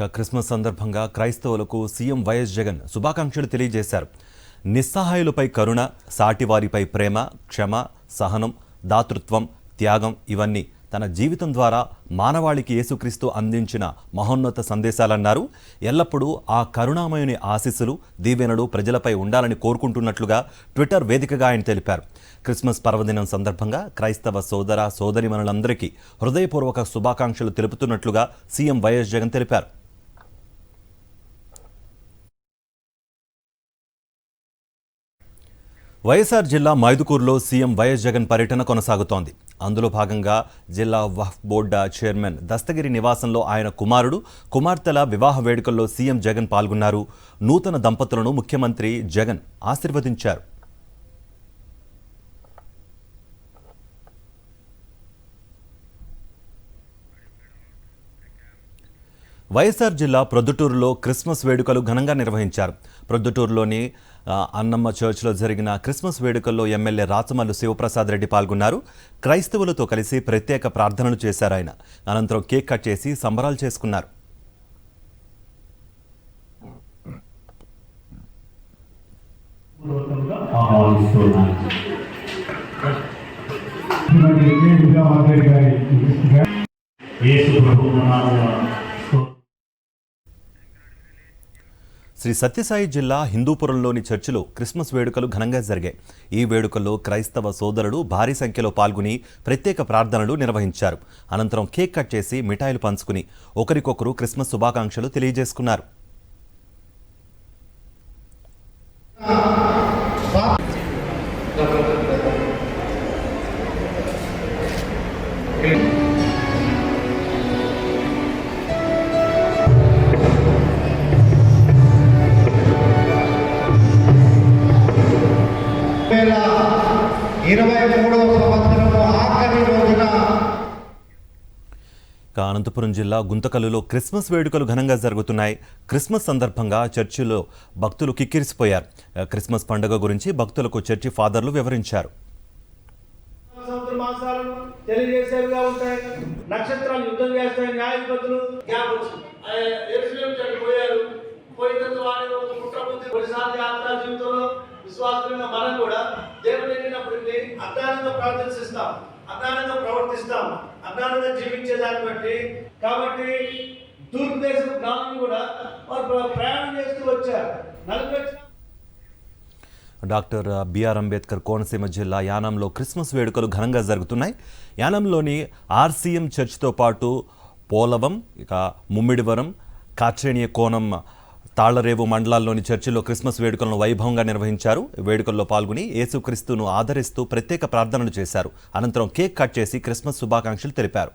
Christmas సందర్భంగా క్రైస్తవులకు CM YS Jagan శుభాకాంక్షలు తెలియజేశారు. నిస్సహాయులపై కరుణ, సాటివారిపై ప్రేమ, క్షమ, సహనం, దాతృత్వం, త్యాగం ఇవన్నీ తన జీవితం ద్వారా మానవాళికి యేసుక్రీస్తు అందించిన మహోన్నత సందేశాలన్నారు. ఎల్లప్పుడూ ఆ కరుణామయుని ఆశీస్సులు, దీవెనలు ప్రజలపై ఉండాలని కోరుకుంటున్నట్లుగా ట్విట్టర్ వేదికగా ఆయన తెలిపారు. క్రిస్మస్ పర్వదినం సందర్భంగా క్రైస్తవ సోదర సోదరీమణులందరికీ హృదయపూర్వక శుభాకాంక్షలు తెలుపుతున్నట్లుగా సీఎం వైఎస్ జగన్ తెలిపారు. వైఎస్ఆర్ జిల్లా మైదుకూరులో సీఎం వైఎస్ జగన్ పర్యటన కొనసాగుతోంది. అందులో భాగంగా జిల్లా వక్ఫ్ బోర్డు చైర్మన్ దస్తగిరి నివాసంలో ఆయన కుమారుడు, కుమార్తెల వివాహ వేడుకల్లో సీఎం జగన్ పాల్గొన్నారు. నూతన దంపతులను ముఖ్యమంత్రి జగన్ ఆశీర్వదించారు. వైఎస్ఆర్ జిల్లా ప్రొద్దుటూరులో క్రిస్మస్ వేడుకలు ఘనంగా నిర్వహించారు. ప్రొద్దుటూరులోని అన్నమ్మ చర్చ్లో జరిగిన క్రిస్మస్ వేడుకల్లో ఎమ్మెల్యే రాచమల్లు శివప్రసాద్ రెడ్డి పాల్గొన్నారు. క్రైస్తవులతో కలిసి ప్రత్యేక ప్రార్థనలు చేశారు. ఆయన అనంతరం కేక్ కట్ చేసి సంబరాలు చేసుకున్నారు. శ్రీ సత్యసాయి జిల్లా హిందూపురంలోని చర్చిలో క్రిస్మస్ వేడుకలు ఘనంగా జరిగాయి. ఈ వేడుకల్లో క్రైస్తవ సోదరులు భారీ సంఖ్యలో పాల్గొని ప్రత్యేక ప్రార్థనలు నిర్వహించారు. అనంతరం కేక్ కట్ చేసి మిఠాయిలు పంచుకుని ఒకరికొకరు క్రిస్మస్ శుభాకాంక్షలు తెలియజేసుకున్నారు. అనంతపురం జిల్లా గుంతకల్లులో క్రిస్మస్ వేడుకలు ఘనంగా జరుగుతున్నాయి. క్రిస్మస్ సందర్భంగా చర్చిలో భక్తులు కిక్కిరిసిపోయారు. క్రిస్మస్ పండుగ గురించి భక్తులకు చర్చి ఫాదర్లు వివరించారు. నక్షత్రాలు యుద్ధం చేస్తాయి, న్యాయాధిపతులు విశ్వాసంగా మనం కూడా దేవుడు వెళ్ళినప్పటికీ అజ్ఞానంగా ప్రార్థిస్తాం, అజ్ఞానంగా ప్రవర్తిస్తాం, అజ్ఞానంగా జీవించే దాన్ని బట్టి. కాబట్టి తూర్పు దేశం జ్ఞానం కూడా వారు ప్రయాణం చేస్తూ వచ్చారు. డాక్టర్ బిఆర్ అంబేద్కర్ కోనసీమ జిల్లా యానంలో క్రిస్మస్ వేడుకలు ఘనంగా జరుగుతున్నాయి. యానంలోని ఆర్సీఎం చర్చితో పాటు పోలవం, ఇక ముమ్మిడివరం, కాట్రేనియ కోణం, తాళ్లరేవు మండలాల్లోని చర్చిలో క్రిస్మస్ వేడుకలను వైభవంగా నిర్వహించారు. వేడుకల్లో పాల్గొని యేసుక్రీస్తును ఆదరిస్తూ ప్రత్యేక ప్రార్థనలు చేశారు. అనంతరం కేక్ కట్ చేసి క్రిస్మస్ శుభాకాంక్షలు తెలిపారు.